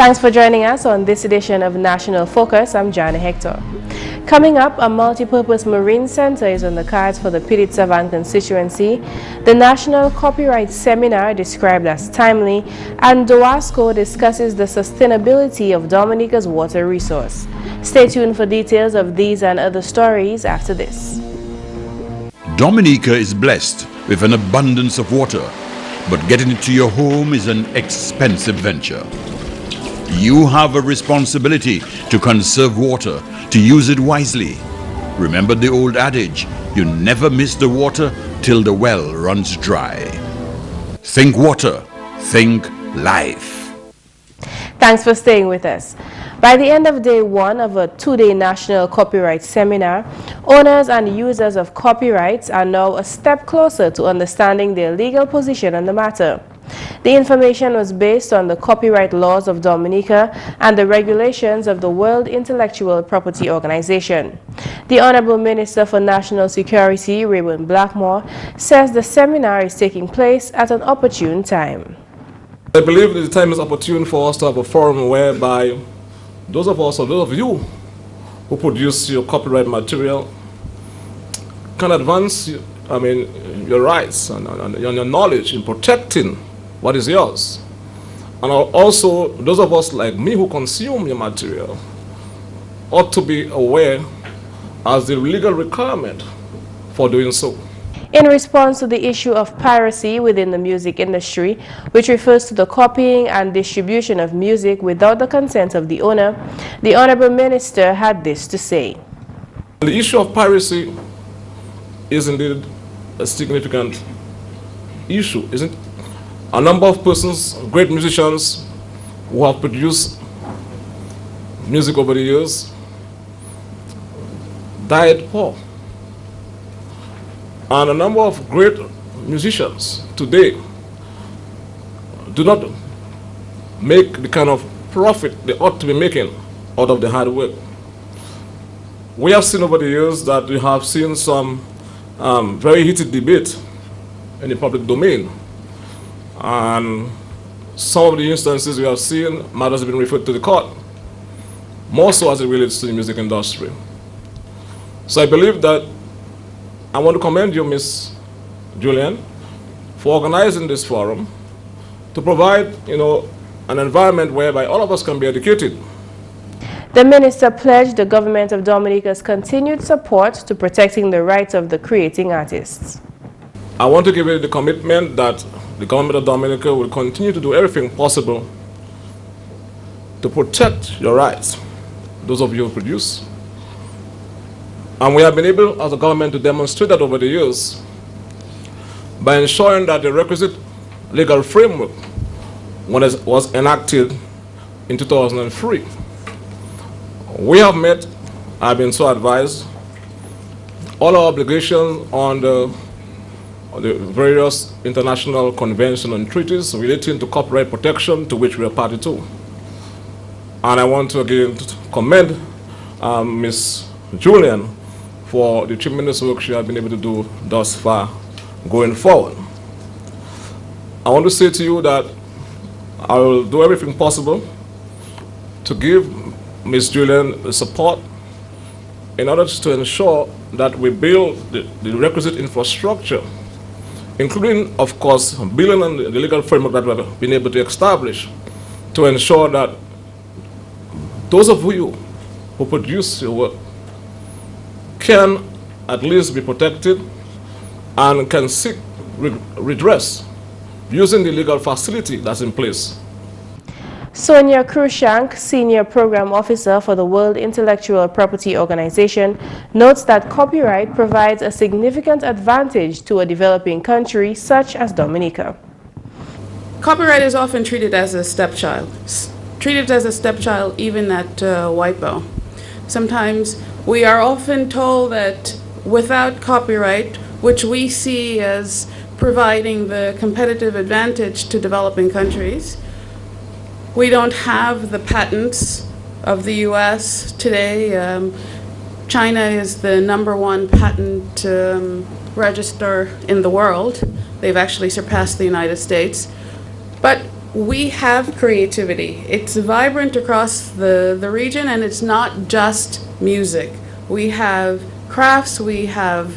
Thanks for joining us on this edition of National Focus. I'm Jarna Hector. Coming up, a multi-purpose marine center is on the cards for the Pilit-Savannah constituency. The National Copyright Seminar described as timely, and DOASCO discusses the sustainability of Dominica's water resource. Stay tuned for details of these and other stories after this. Dominica is blessed with an abundance of water, but getting it to your home is an expensive venture. You have a responsibility to conserve water, to use it wisely. Remember the old adage, you never miss the water till the well runs dry. Think water, think life. Thanks for staying with us. By the end of day one of a two-day National Copyright Seminar, owners and users of copyrights are now a step closer to understanding their legal position on the matter. The information was based on the copyright laws of Dominica and the regulations of the World Intellectual Property Organization. The Honorable Minister for National Security, Raymond Blackmore, says the seminar is taking place at an opportune time. I believe the time is opportune for us to have a forum whereby those of us, or those of you who produce your copyright material, can advance your rights and your knowledge in protecting what is yours. And also, those of us like me who consume your material ought to be aware as the legal requirement for doing so. In response to the issue of piracy within the music industry, which refers to the copying and distribution of music without the consent of the owner, the Honorable Minister had this to say. The issue of piracy is indeed a significant issue, isn't it? A number of persons, great musicians who have produced music over the years, died poor. And a number of great musicians today do not make the kind of profit they ought to be making out of the hard work. We have seen over the years that we have seen some very heated debate in the public domain. And some of the instances we have seen, matters have been referred to the court, more so as it relates to the music industry. So I believe that I want to commend you, Ms. Julian, for organizing this forum to provide, an environment whereby all of us can be educated. The minister pledged the government of Dominica's continued support to protecting the rights of the creating artists. I want to give you the commitment that the government of Dominica will continue to do everything possible to protect your rights, those of you who produce. And we have been able, as a government, to demonstrate that over the years by ensuring that the requisite legal framework was enacted in 2003. We have met, I've been so advised, all our obligations on the various international conventions and treaties relating to copyright protection to which we are party to. And I want to again commend Ms. Julian for the tremendous work she has been able to do thus far going forward. I want to say to you that I will do everything possible to give Ms. Julian the support in order to ensure that we build the requisite infrastructure, including, of course, building on the legal framework that we have been able to establish to ensure that those of you who produce your work can at least be protected and can seek redress using the legal facility that's in place. Sonia Krushank, Senior Program Officer for the World Intellectual Property Organization, notes that copyright provides a significant advantage to a developing country such as Dominica. Copyright is often treated as a stepchild, even at WIPO. Sometimes we are often told that without copyright, which we see as providing the competitive advantage to developing countries, we don't have the patents of the US today. China is the #1 patent register in the world. They've actually surpassed the United States. But we have creativity. It's vibrant across the region, and it's not just music. We have crafts, we have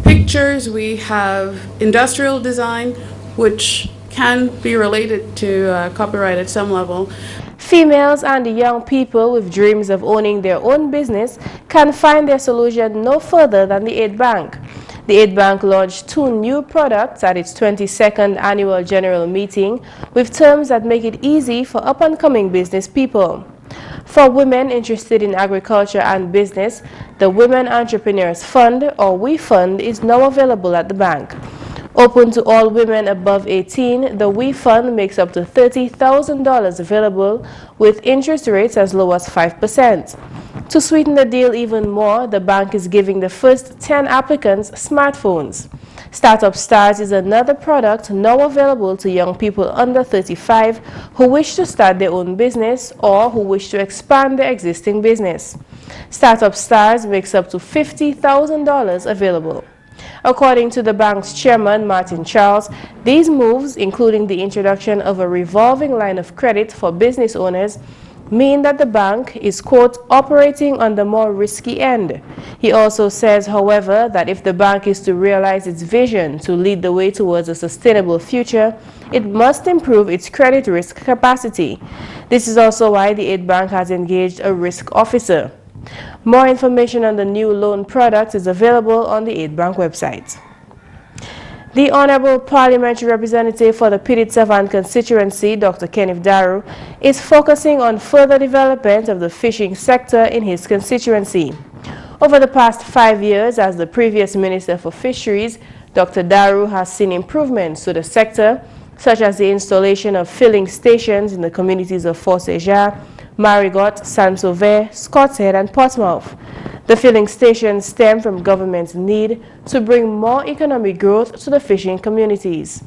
pictures, we have industrial design, which can be related to copyright at some level. Females and young people with dreams of owning their own business can find their solution no further than the Aid Bank. The Aid Bank launched 2 new products at its 22nd annual general meeting with terms that make it easy for up-and-coming business people. For women interested in agriculture and business, the Women Entrepreneurs Fund, or WE Fund, is now available at the bank. Open to all women above 18, the WE Fund makes up to $30,000 available with interest rates as low as 5%. To sweeten the deal even more, the bank is giving the first 10 applicants smartphones. Startup Stars is another product now available to young people under 35 who wish to start their own business or who wish to expand their existing business. Startup Stars makes up to $50,000 available. According to the bank's chairman, Martin Charles, these moves, including the introduction of a revolving line of credit for business owners, mean that the bank is, quote, operating on the more risky end. He also says, however, that if the bank is to realize its vision to lead the way towards a sustainable future, it must improve its credit risk capacity. This is also why the Aid Bank has engaged a risk officer. More information on the new loan product is available on the Aid Bank website. The Honorable Parliamentary Representative for the Pitt-Savannah constituency, Dr. Kenneth Daru, is focusing on further development of the fishing sector in his constituency. Over the past 5 years as the previous Minister for Fisheries, Dr. Daru has seen improvements to the sector, such as the installation of filling stations in the communities of Fort St-Jean, Marigot, Saint-Sauveur, Scott's Head, and Portsmouth. The filling stations stem from government's need to bring more economic growth to the fishing communities.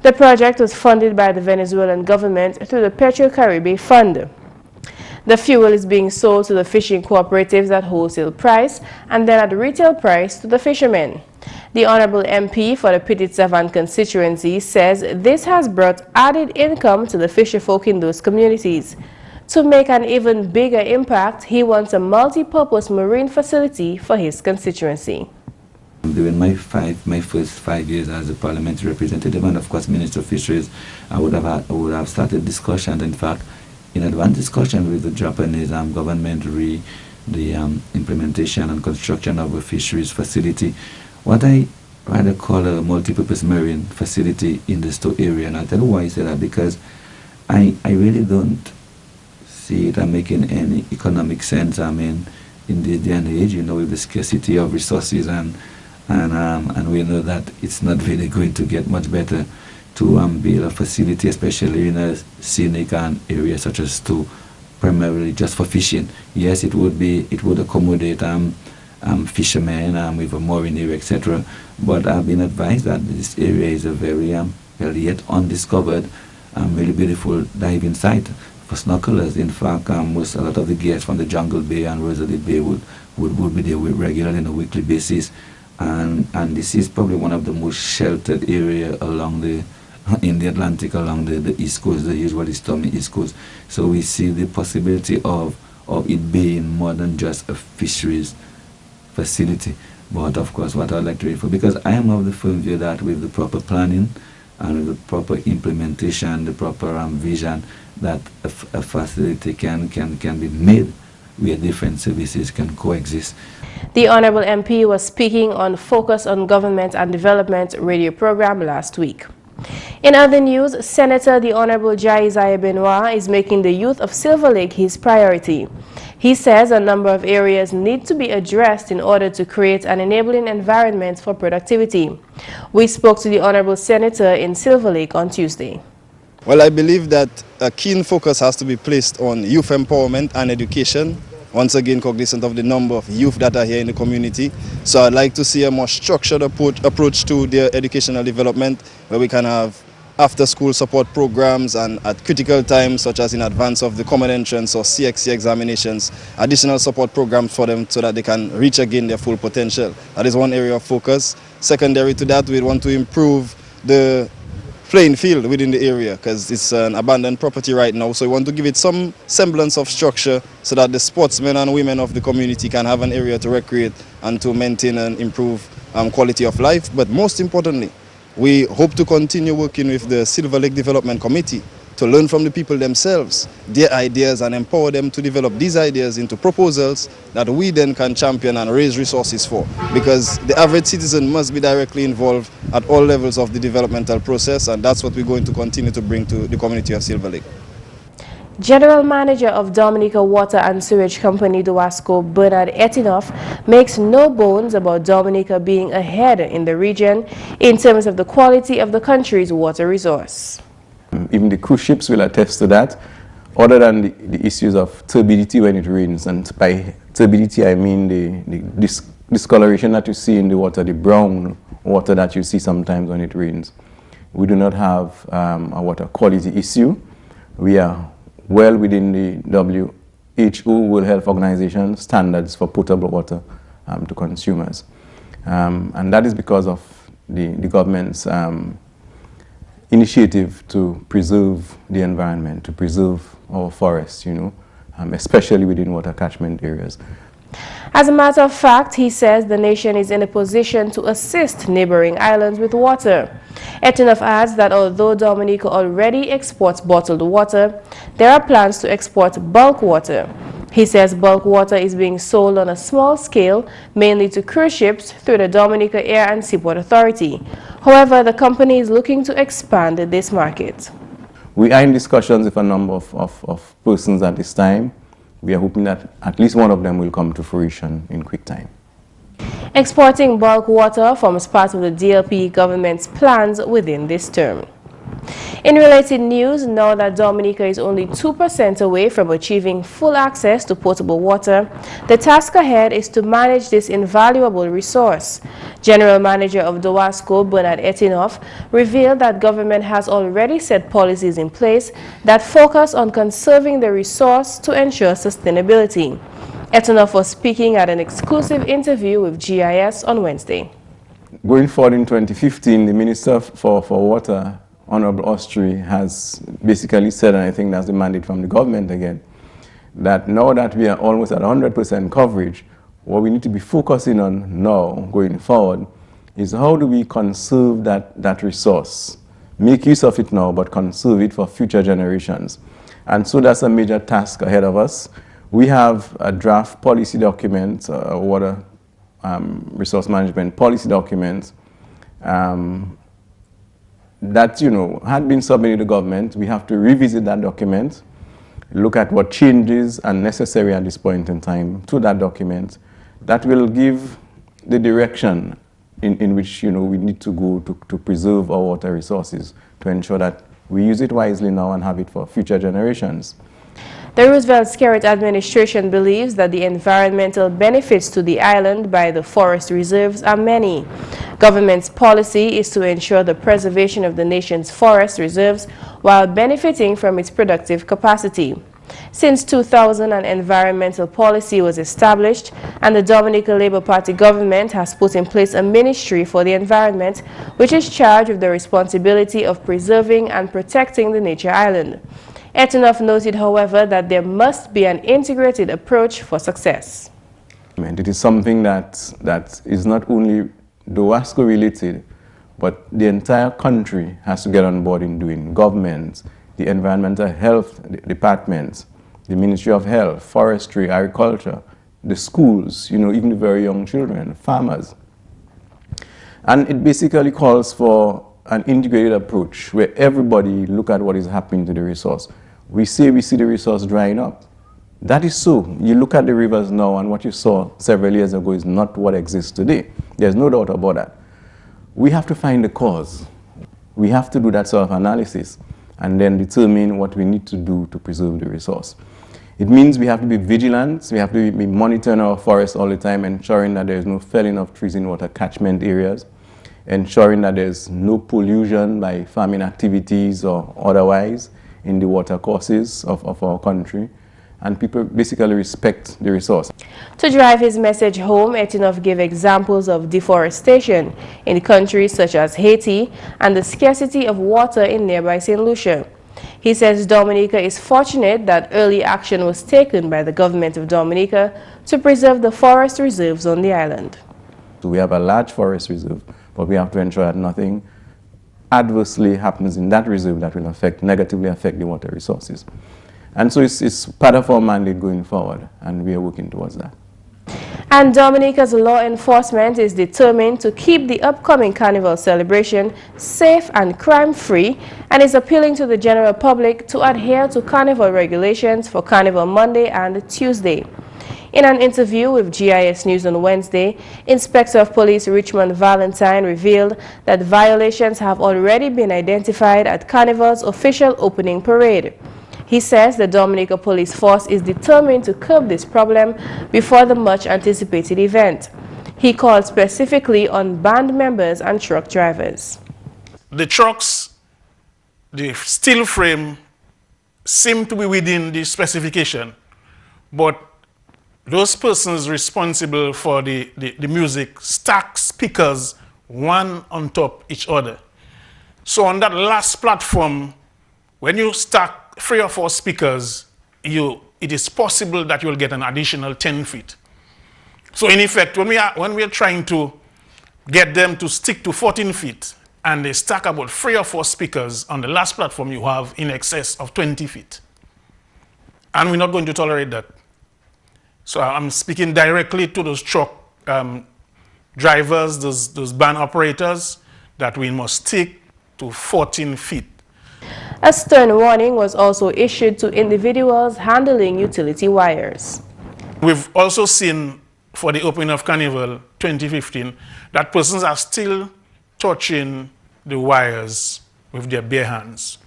The project was funded by the Venezuelan government through the Petro-Caribe Fund. The fuel is being sold to the fishing cooperatives at wholesale price and then at retail price to the fishermen. The Honorable MP for the Pitt-Savannah constituency says this has brought added income to the fisherfolk in those communities. To make an even bigger impact, he wants a multi-purpose marine facility for his constituency. During my first 5 years as a parliamentary representative and of course Minister of Fisheries, I would have started discussions, in fact, in advance discussion with the Japanese government the implementation and construction of a fisheries facility, what I rather call a multi-purpose marine facility in the Stowe area. And I'll tell you why I say that, because I really don't see it making any economic sense. I mean, in this day and age, you know, with the scarcity of resources and we know that it's not really going to get much better to build a facility, especially in a scenic area such as Stowe, primarily just for fishing. Yes, it would accommodate fishermen with a mooring area, etc. But I've been advised that this area is a very well yet undiscovered, really beautiful diving site for snorkelers. In fact, a lot of the guests from the Jungle Bay and Rosalie Bay would be there regularly on a weekly basis, and this is probably one of the most sheltered area along in the Atlantic, along the East Coast, the usually stormy East Coast. So we see the possibility of it being more than just a fisheries facility. But of course, what I'd like to refer, because I am of the firm view that with the proper planning and with the proper implementation, the proper vision, that a facility can be made where different services can coexist. The Honorable MP was speaking on Focus on Government and Development radio program last week. In other news, Senator the Honorable GIS Benoit is making the youth of Silver Lake his priority. He says a number of areas need to be addressed in order to create an enabling environment for productivity. We spoke to the Honorable Senator in Silver Lake on Tuesday. Well, I believe that a keen focus has to be placed on youth empowerment and education. Once again, cognizant of the number of youth that are here in the community. So I'd like to see a more structured approach to their educational development, where we can have after-school support programs and at critical times, such as in advance of the common entrance or CXC examinations, additional support programs for them so that they can reach again their full potential. That is one area of focus. Secondary to that, we want to improve the playing field within the area, because it's an abandoned property right now. So we want to give it some semblance of structure so that the sportsmen and women of the community can have an area to recreate and to maintain and improve quality of life. But most importantly, we hope to continue working with the Silver Lake Development Committee to learn from the people themselves, their ideas, and empower them to develop these ideas into proposals that we then can champion and raise resources for. Because the average citizen must be directly involved at all levels of the developmental process, and that's what we're going to continue to bring to the community of Silver Lake. General Manager of Dominica Water and Sewage Company Dowasco, Bernard Etinoff, makes no bones about Dominica being ahead in the region in terms of the quality of the country's water resource. Even the cruise ships will attest to that, other than the issues of turbidity when it rains. And by turbidity, I mean the discoloration that you see in the water, the brown water that you see sometimes when it rains. We do not have a water quality issue. We are well within the WHO, World Health Organization, standards for potable water to consumers. And that is because of the government's initiative to preserve the environment, to preserve our forests, especially within water catchment areas. As a matter of fact, he says the nation is in a position to assist neighboring islands with water. Etinoff adds that although Dominica already exports bottled water, there are plans to export bulk water. He says bulk water is being sold on a small scale, mainly to cruise ships through the Dominica Air and Seaport Authority. However, the company is looking to expand this market. We are in discussions with a number of persons at this time. We are hoping that at least one of them will come to fruition in quick time. Exporting bulk water forms part of the DLP government's plans within this term. In related news, now that Dominica is only 2% away from achieving full access to potable water, the task ahead is to manage this invaluable resource. General Manager of Dowasco, Bernard Etinoff, revealed that government has already set policies in place that focus on conserving the resource to ensure sustainability. Etinoff was speaking at an exclusive interview with GIS on Wednesday. Going forward in 2015, the Minister for Water, Honorable Ostry, has basically said, and I think that's the mandate from the government again, that now that we are almost at 100% coverage, what we need to be focusing on now, going forward, is how do we conserve that resource? Make use of it now, but conserve it for future generations. And so that's a major task ahead of us. We have a draft policy document, water resource management policy document, that had been submitted to government. We have to revisit that document, look at what changes are necessary at this point in time to that document. That will give the direction in which we need to go to preserve our water resources, to ensure that we use it wisely now and have it for future generations. The Roosevelt-Skerritt administration believes that the environmental benefits to the island by the forest reserves are many. Government's policy is to ensure the preservation of the nation's forest reserves while benefiting from its productive capacity. Since 2000, an environmental policy was established, and the Dominica Labour Party government has put in place a ministry for the environment, which is charged with the responsibility of preserving and protecting the nature island. Etinoff noted, however, that there must be an integrated approach for success. It is something that is not only Dowasco related, but the entire country has to get on board in doing. Government, the environmental health departments, the Ministry of Health, forestry, agriculture, the schools, even the very young children, farmers. And it basically calls for an integrated approach where everybody look at what is happening to the resource. We see the resource drying up. That is so. You look at the rivers now, and what you saw several years ago is not what exists today. There's no doubt about that. We have to find the cause. We have to do that sort of analysis and then determine what we need to do to preserve the resource. It means we have to be vigilant. We have to be monitoring our forests all the time, ensuring that there is no felling of trees in water catchment areas, ensuring that there's no pollution by farming activities or otherwise in the water courses of our country. and people basically respect the resource. To drive his message home, Etinov gave examples of deforestation in countries such as Haiti and the scarcity of water in nearby St. Lucia. He says Dominica is fortunate that early action was taken by the government of Dominica to preserve the forest reserves on the island. We have a large forest reserve, but we have to ensure that nothing adversely happens in that reserve that will negatively affect the water resources. And so it's part of our mandate going forward, and we are working towards that. And Dominica's law enforcement is determined to keep the upcoming Carnival celebration safe and crime-free, and is appealing to the general public to adhere to Carnival regulations for Carnival Monday and Tuesday. In an interview with GIS News on Wednesday, Inspector of Police Richmond Valentine revealed that violations have already been identified at Carnival's official opening parade. He says the Dominica Police Force is determined to curb this problem before the much-anticipated event. He called specifically on band members and truck drivers. The trucks, the steel frame, seem to be within the specification, but those persons responsible for the music stack speakers one on top each other. So on that last platform, when you stack 3 or 4 speakers, it is possible that you'll get an additional 10 feet. So in effect, when we are trying to get them to stick to 14 feet, and they stack about 3 or 4 speakers on the last platform, you have in excess of 20 feet. And we're not going to tolerate that. So I'm speaking directly to those truck drivers, those van operators, that we must stick to 14 feet. A stern warning was also issued to individuals handling utility wires. We've also seen for the opening of Carnival 2015 that persons are still touching the wires with their bare hands.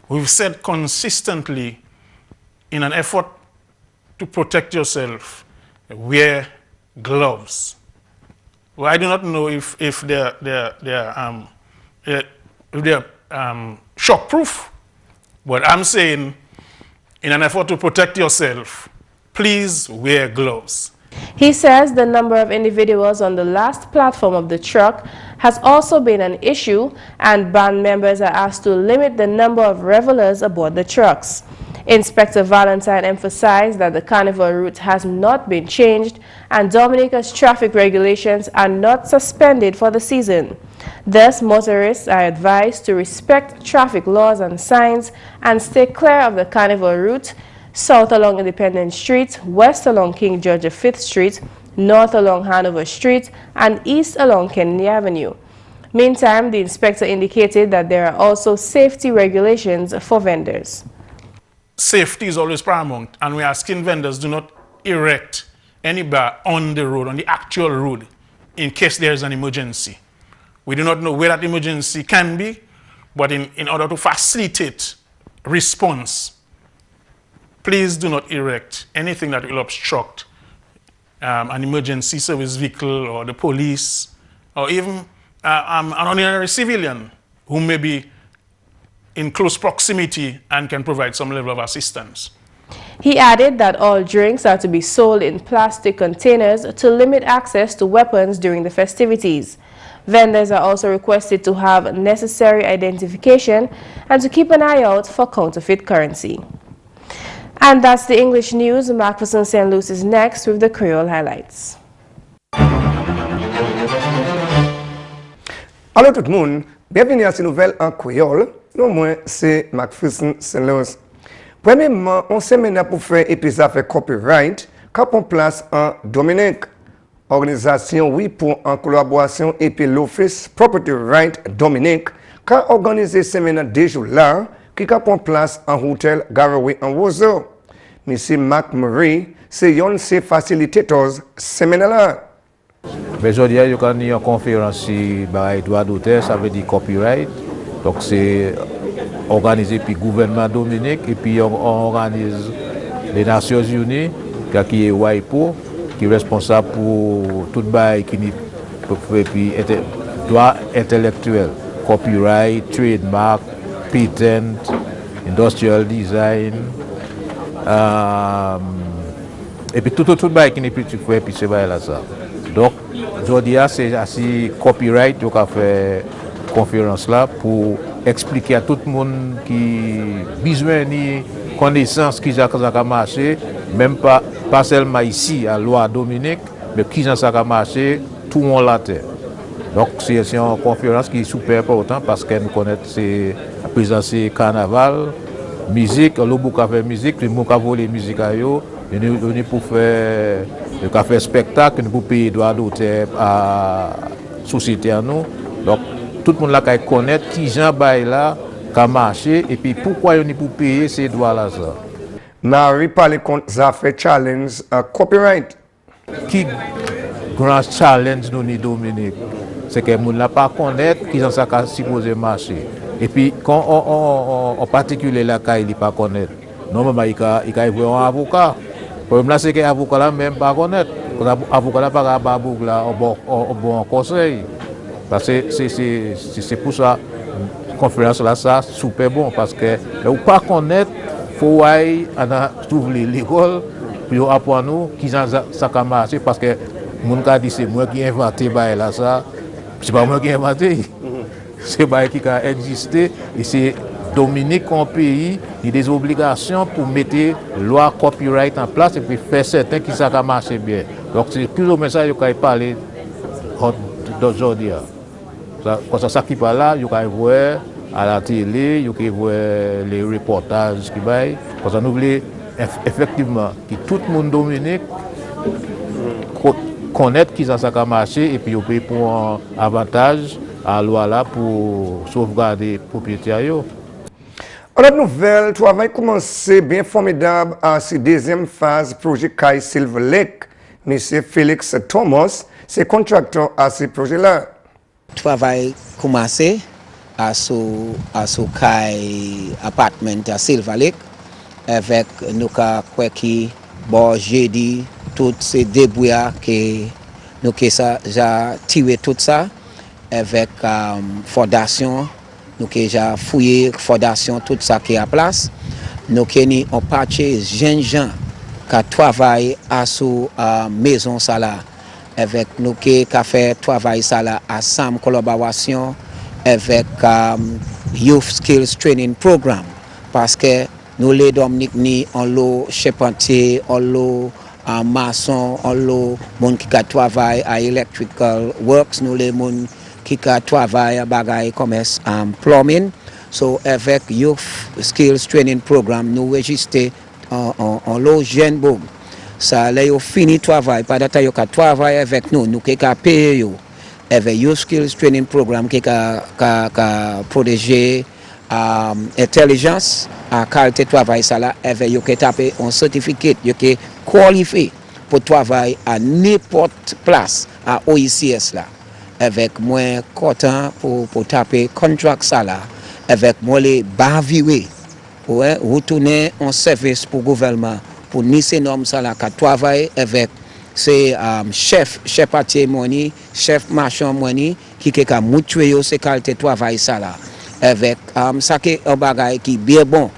We've said consistently, in an effort to protect yourself, wear gloves. Well, I do not know if they're shockproof, but I'm saying, in an effort to protect yourself, please wear gloves. He says the number of individuals on the last platform of the truck has also been an issue, and band members are asked to limit the number of revelers aboard the trucks. Inspector Valentine emphasized that the Carnival route has not been changed and Dominica's traffic regulations are not suspended for the season. Thus, motorists are advised to respect traffic laws and signs and stay clear of the Carnival route, south along Independence Street, west along King George V Street, north along Hanover Street, and east along Kennedy Avenue. Meantime, the inspector indicated that there are also safety regulations for vendors. Safety is always paramount, and we're asking vendors do not erect any bar on the road, on the actual road, in case there is an emergency. We do not know where that emergency can be, but in order to facilitate response, please do not erect anything that will obstruct an emergency service vehicle or the police, or even an ordinary civilian who may be in close proximity and can provide some level of assistance. He added that all drinks are to be sold in plastic containers to limit access to weapons during the festivities. Vendors are also requested to have necessary identification and to keep an eye out for counterfeit currency. And that's the English news. McPherson St. Luce is next with the Creole highlights. Allô tout le monde, bienvenue à cette nouvelle en créole. Non, moi, c'est McPherson St. Louis. Premièrement, on s'est mené pour faire épisode avec copyright, quand on place en Dominique. Organisation, oui, pour en collaboration et puis l'Office Property Right Dominique, quand organisé semaine 2 jours là, qui a en place en hôtel Garaway en Roseau. Monsieur Marc Marie, c'est un de ses facilitateurs semaine là. Aujourd'hui, il y a une conférence sur le droit d'auteur, ça veut dire copyright. Donc c'est organisé par le gouvernement Dominique et puis on organise les Nations Unies, qui est WIPO, qui est responsable pour tout le qui est droit intellectuel, copyright, trademark, patent, industrial design, Et puis tout bail qui n'est plus tu fais, puis c'est bail là ça. Donc, aujourd'hui, c'est assez copyright, donc a fait conférence là pour expliquer à tout le monde qui besoin de connaissance qui ça a marché, même pas seulement ici à loi Dominique, mais qui ça a marché tout le monde la terre. Donc c'est une conférence qui est super importante parce qu'elle nous connaît la présence carnaval, musique, le beaucoup a fait musique, le beaucoup a volé musique à eux, nous pour faire spectacle, nous pour payer droit d'auteur à la société à nous. Donc tout le monde là qui connaît qui Jean Bail là qui a marché et puis pourquoi on est pour payer ces droits là ça. Marie parle contre ça fait challenge copyright. Qui grand challenge nous ni Dominique, c'est que nous n'a pas connaître qui ça supposé marcher. Et puis quand en particulier là quand il pas connaître, normalement il voir un avocat. Le problème là c'est que l'avocat là même pas connaître. L'avocat là pas capable là au bon conseil. Parce que c'est pour ça conférence là ça super bon parce que ou pas connaître faut aller trouver l'école pour apprendre nous qui ça a marché parce que mon cas dit c'est moi qui ai inventé là ça c'est pas moi qui ai inventé c'est pas qui a existé et c'est Dominique en pays il y a des obligations pour mettre loi copyright en place et puis faire certain que ça a marché bien donc c'est plus ou moins ça que je parler d'aujourd'hui. Quand ça qui parle là, vous pouvez voir à la télé, vous pouvez voir les reportages qui baillent. Parce que nous voulons effectivement que tout le monde Dominique connaisse qui ça a marché et puis vous pouvez prendre un avantage à la loi là pour sauvegarder les propriétaires. En autre nouvelle, le travail commencé bien formidable à cette deuxième phase projet GIS Silver Lake. M. Félix Thomas, c'est contracteur à ce projet-là. Travail commencé à ce appartement à Silver Lake avec nous qui bon jeudi toutes ces débris que nous ça j'ai tiré tout ça avec fondation nous qui j'ai fouillé fondation tout ça qui est à place nous qui on parti jeunes gens qui travaillent à sous maison ça là avec nous qui a fait travail ça là ensemble collaboration avec Youth Skills Training Program parce que nous les Dominique ni en l'eau charpentier en l'eau maçon en l'eau monde qui travaille à electrical works nous les monde qui travaille à bagaille commerce plumbing so avec Youth Skills Training Program nous registré en l'eau jeune boom ça là yo fini travail pas data yo ka travailler avec nous qui ka payer yo avec Youth Skills Training Program qui ka protéger intelligence à qualité travail ça là avec yo qui taper un certificat yo qui qualifié pour travailler à n'importe place à OICS là avec moins content pour taper contract ça là avec moi les bavirer ouais retourner en service pour gouvernement pour ni ces normes ça là qui travaille avec ces chef parti money chef marchand money qui a mutué ces qualité travail ça là avec ça qui un bagage qui bien bon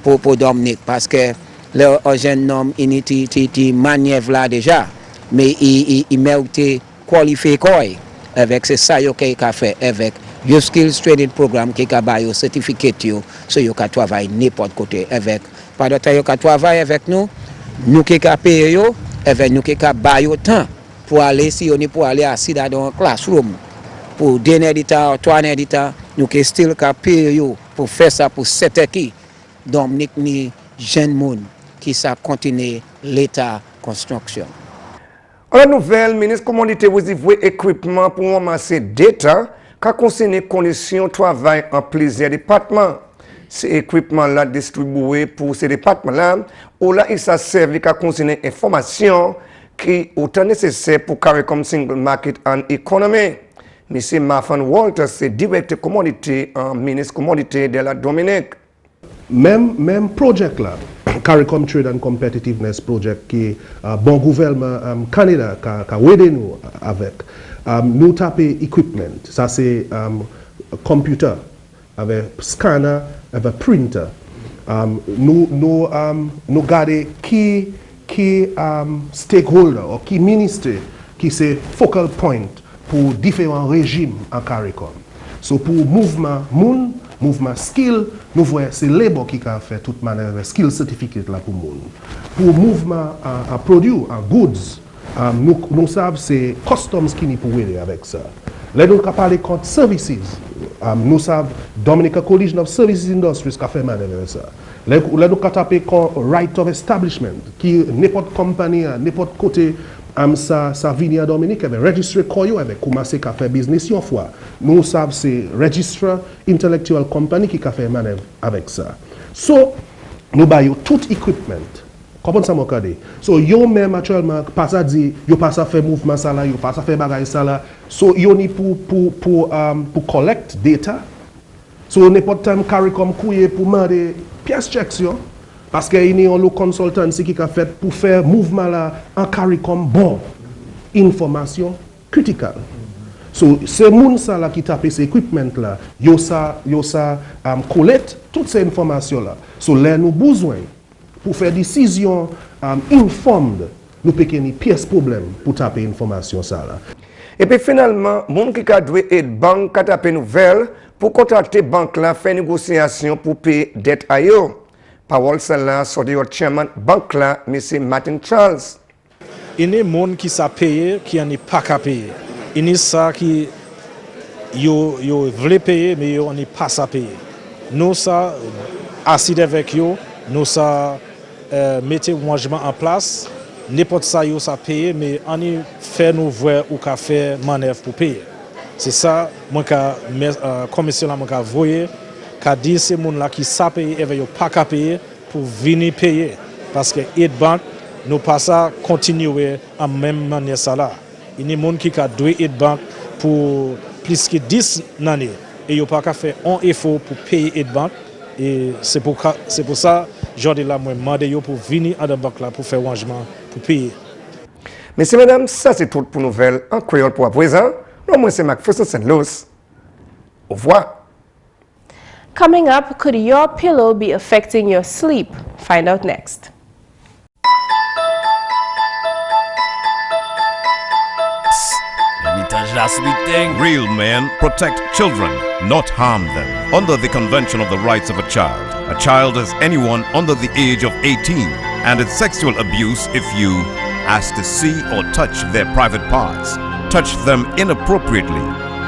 pour Dominique parce que le jeune homme il manière là déjà mais il mérite qualifié quoi avec c'est ça qu'il a fait avec Youth Skills Training Program qui a baillé certificat so yo ka travailler n'importe côté avec pas de temps yo ka travailler avec nous qui a payé yo avec nous qui a baillé temps pour aller si on est pour aller assis dans un classroom pour 2 heures de temps 3 heures de temps nous qui still ka payé yo pour faire ça pour 7 heures qui Dominique ni jeune monde qui ça continuer l'état construction. En la nouvelle, le ministre communauté vous voulez équipement pour ramasser data qui concerne les conditions de travail en plusieurs départements. Ces équipements-là distribués pour ces départements-là, ou là, il s'est servi à concerner informations qui sont nécessaires pour carrer comme single market and economy. M. Marfan Walters, c'est directeur communauté en ministre communauté de la Dominique. Même projet là, CARICOM Trade and Competitiveness Project qui bon gouvernement Canada qui a aidé nous avec nous taper equipment ça c'est computer avec scanner avec printer nous garder qui stakeholder ou qui ministre qui c'est focal point pour différents régimes en CARICOM. So pour mouvement moun, mouvement skill, nous voyons c'est labor qui a fait toute manière skill certificate là pour moun. Pour mouvement à produit, en goods, nous savons c'est customs qui nous pour aider avec ça. Là nous parler contre services. Nous savons Dominica Coalition of Services Industries qui a fait manière ça. Là nous taper contre right of establishment qui n'importe compagnie, n'importe côté ça vient à Dominique avec registré koyo avec commencer à faire business une fois. Nous savons c'est register intellectual company qui a fait manœuvre avec ça. So nous baillons tout equipment. Comment ça m'a dit? So yo même actuellement pas à dire yo pas à faire mouvement ça là, yo pas à faire bagage ça là. So yo ni pour collect data. So n'importe temps CARICOM couiller pour demander pièce check yo. Parce qu'il y a un consultancy qui a fait pour faire mouvement là en CARICOM bon information critical. So c'est moun ça là qui tape ces équipements là, yo ça collecte toutes ces informations là. So là nous besoin pour faire décision informed, nous péquer ni pièce problème pour taper information ça là. Et puis finalement, moun qui a dû être banque qui a tapé nouvelle pour contacter banque là faire négociation pour payer dette à yo. Parole celle-là sur le chairman banque là, M. Martin Charles. Il y a des gens qui sont payés, qui n'ont pas qu'à payer. Il y a des gens qui veulent payer, mais ils n'ont pas à payer. Nous sommes assis avec eux, nous sommes mettons un rangement en place. N'importe ça, ils sont payés, mais on fait nous voir ou qu'à faire manœuvre pour payer. C'est ça, la commission a voyé. Qu'a dit ces gens là qui savent payer et ne pas qu'à payer pour venir payer parce que aide banque nous pas ça continuer en même manière ça là. Il y a des gens qui a doué aide banque pour plus que 10 années et ils pas qu'à faire un effort pour payer aide banque et c'est pour ça aujourd'hui là moi demander pour venir à la banque là pour faire rangement pour payer. Messieurs mesdames, ça c'est tout pour nouvelles en créole pour à présent. Moi c'est McPherson Luce. Au revoir. Coming up, could your pillow be affecting your sleep? Find out next. Let me touch that sweet thing. Real men protect children, not harm them. Under the Convention of the Rights of a child is anyone under the age of 18, and it's sexual abuse if you ask to see or touch their private parts, touch them inappropriately,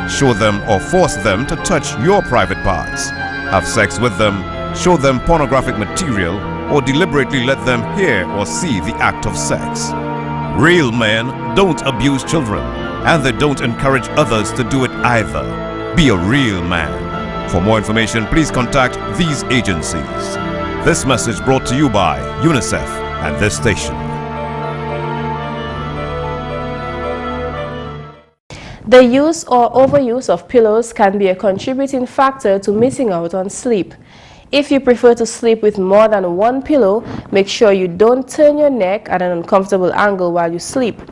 show them or force them to touch your private parts, have sex with them, show them pornographic material, or deliberately let them hear or see the act of sex. Real men don't abuse children, and they don't encourage others to do it either. Be a real man. For more information, please contact these agencies. This message brought to you by UNICEF and this station. The use or overuse of pillows can be a contributing factor to missing out on sleep. If you prefer to sleep with more than one pillow, make sure you don't turn your neck at an uncomfortable angle while you sleep.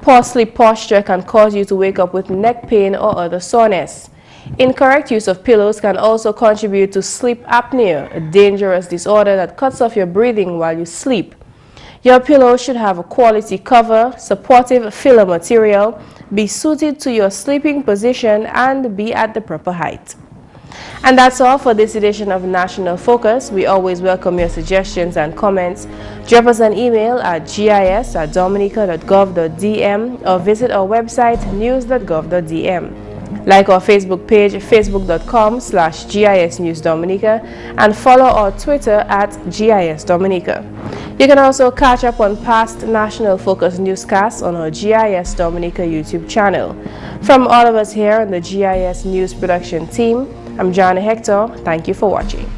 Poor sleep posture can cause you to wake up with neck pain or other soreness. Incorrect use of pillows can also contribute to sleep apnea, a dangerous disorder that cuts off your breathing while you sleep. Your pillow should have a quality cover, supportive filler material, be suited to your sleeping position, and be at the proper height. And that's all for this edition of National Focus. We always welcome your suggestions and comments. Drop us an email at gis@dominica.gov.dm or visit our website news.gov.dm. Like our Facebook page, facebook.com/GIS News Dominica, and follow our Twitter at GIS Dominica. You can also catch up on past National Focus newscasts on our GIS Dominica YouTube channel. From all of us here on the GIS News production team, I'm Jarna Hector. Thank you for watching.